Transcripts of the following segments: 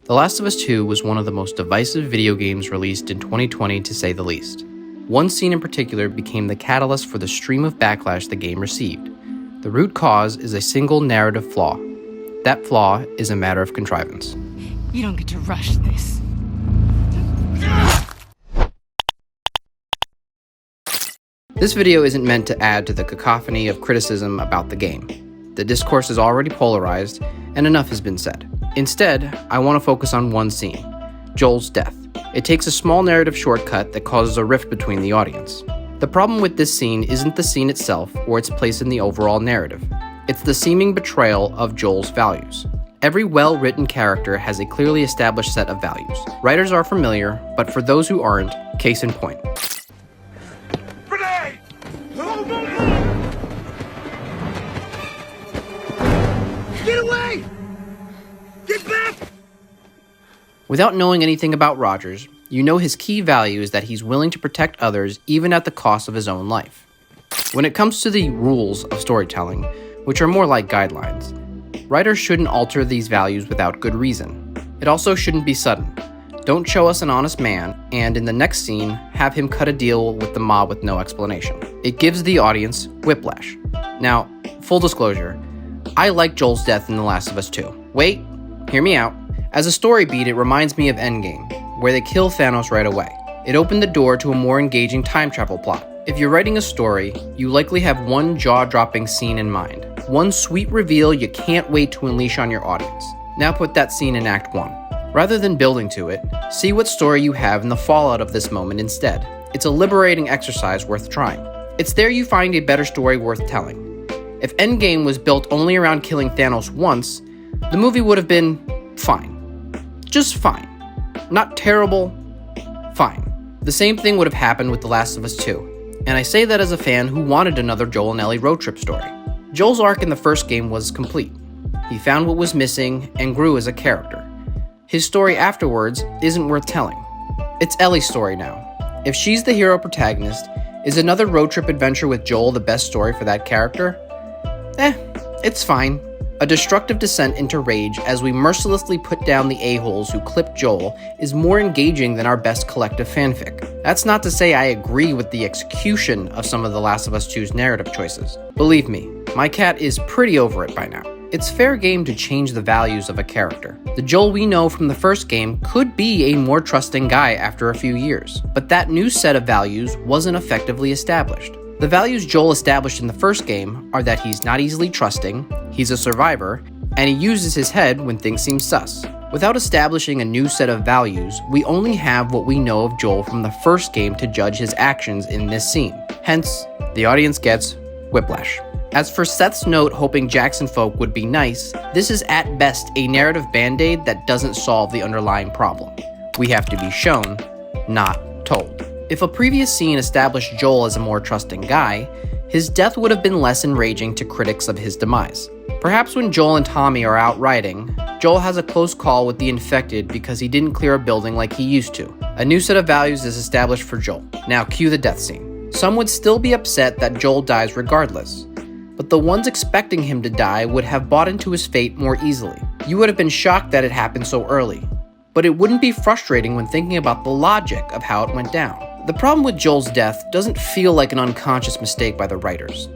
The Last of Us 2 was one of the most divisive video games released in 2020, to say the least. One scene in particular became the catalyst for the stream of backlash the game received. The root cause is a single narrative flaw. That flaw is a matter of contrivance. You don't get to rush this. This video isn't meant to add to the cacophony of criticism about the game. The discourse is already polarized, and enough has been said. Instead, I want to focus on one scene, Joel's death. It takes a small narrative shortcut that causes a rift between the audience. The problem with this scene isn't the scene itself or its place in the overall narrative. It's the seeming betrayal of Joel's values. Every well-written character has a clearly established set of values. Writers are familiar, but for those who aren't, case in point. Grenade! Get away! Get back! Without knowing anything about Rogers, you know his key value is that he's willing to protect others even at the cost of his own life. When it comes to the rules of storytelling, which are more like guidelines, writers shouldn't alter these values without good reason. It also shouldn't be sudden. Don't show us an honest man, and in the next scene, have him cut a deal with the mob with no explanation. It gives the audience whiplash. Now, full disclosure, I like Joel's death in The Last of Us 2. Wait, hear me out. As a story beat, it reminds me of Endgame, where they kill Thanos right away. It opened the door to a more engaging time travel plot. If you're writing a story, you likely have one jaw-dropping scene in mind. One sweet reveal you can't wait to unleash on your audience. Now put that scene in Act 1. Rather than building to it, see what story you have in the fallout of this moment instead. It's a liberating exercise worth trying. It's there you find a better story worth telling. If Endgame was built only around killing Thanos once, the movie would have been fine. Just fine. Not terrible, fine. The same thing would have happened with The Last of Us 2. And I say that as a fan who wanted another Joel and Ellie road trip story. Joel's arc in the first game was complete. He found what was missing and grew as a character. His story afterwards isn't worth telling. It's Ellie's story now. If she's the hero protagonist, is another road trip adventure with Joel the best story for that character? It's fine. A destructive descent into rage as we mercilessly put down the a-holes who clipped Joel is more engaging than our best collective fanfic. That's not to say I agree with the execution of some of The Last of Us 2's narrative choices. Believe me, my cat is pretty over it by now. It's fair game to change the values of a character. The Joel we know from the first game could be a more trusting guy after a few years, but that new set of values wasn't effectively established. The values Joel established in the first game are that he's not easily trusting, he's a survivor, and he uses his head when things seem sus. Without establishing a new set of values, we only have what we know of Joel from the first game to judge his actions in this scene. Hence, the audience gets whiplash. As for Seth's note hoping Jackson folk would be nice, this is at best a narrative band-aid that doesn't solve the underlying problem. We have to be shown, not told. If a previous scene established Joel as a more trusting guy, his death would have been less enraging to critics of his demise. Perhaps when Joel and Tommy are out riding, Joel has a close call with the infected because he didn't clear a building like he used to. A new set of values is established for Joel. Now cue the death scene. Some would still be upset that Joel dies regardless, but the ones expecting him to die would have bought into his fate more easily. You would have been shocked that it happened so early, but it wouldn't be frustrating when thinking about the logic of how it went down. The problem with Joel's death doesn't feel like an unconscious mistake by the writers.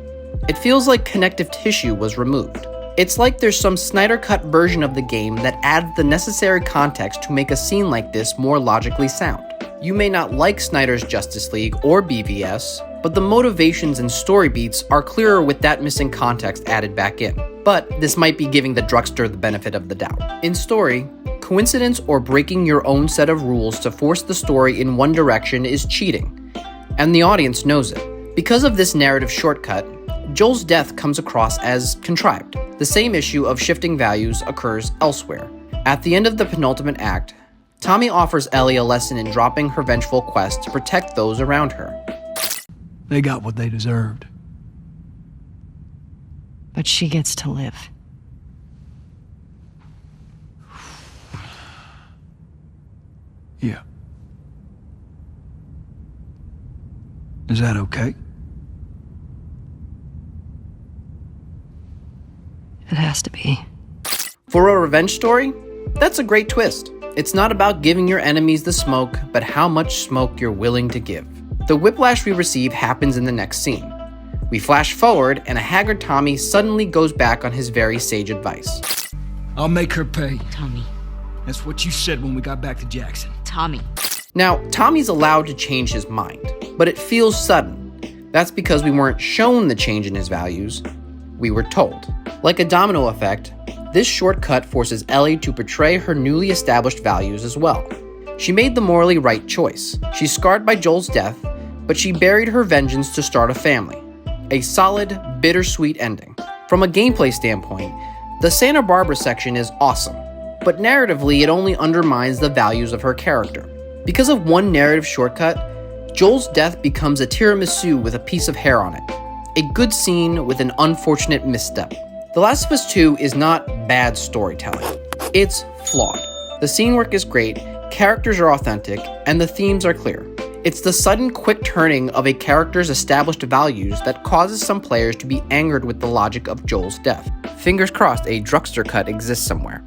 It feels like connective tissue was removed. It's like there's some Snyder Cut version of the game that adds the necessary context to make a scene like this more logically sound. You may not like Snyder's Justice League or BVS, but the motivations and story beats are clearer with that missing context added back in. But this might be giving the drugstore the benefit of the doubt. In story, coincidence or breaking your own set of rules to force the story in one direction is cheating, and the audience knows it. Because of this narrative shortcut, Joel's death comes across as contrived. The same issue of shifting values occurs elsewhere. At the end of the penultimate act, Tommy offers Ellie a lesson in dropping her vengeful quest to protect those around her. They got what they deserved. But she gets to live. Yeah. Is that okay? It has to be. For a revenge story, that's a great twist. It's not about giving your enemies the smoke, but how much smoke you're willing to give. The whiplash we receive happens in the next scene. We flash forward, and a haggard Tommy suddenly goes back on his very sage advice. I'll make her pay. Tommy. That's what you said when we got back to Jackson. Tommy. Now, Tommy's allowed to change his mind, but it feels sudden. That's because we weren't shown the change in his values, we were told. Like a domino effect, this shortcut forces Ellie to betray her newly established values as well. She made the morally right choice. She's scarred by Joel's death, but she buried her vengeance to start a family. A solid, bittersweet ending. From a gameplay standpoint, the Santa Barbara section is awesome, but narratively it only undermines the values of her character. Because of one narrative shortcut, Joel's death becomes a tiramisu with a piece of hair on it. A good scene with an unfortunate misstep. The Last of Us 2 is not bad storytelling. It's flawed. The scene work is great, characters are authentic, and the themes are clear. It's the sudden quick turning of a character's established values that causes some players to be angered with the logic of Joel's death. Fingers crossed a drugstore cut exists somewhere.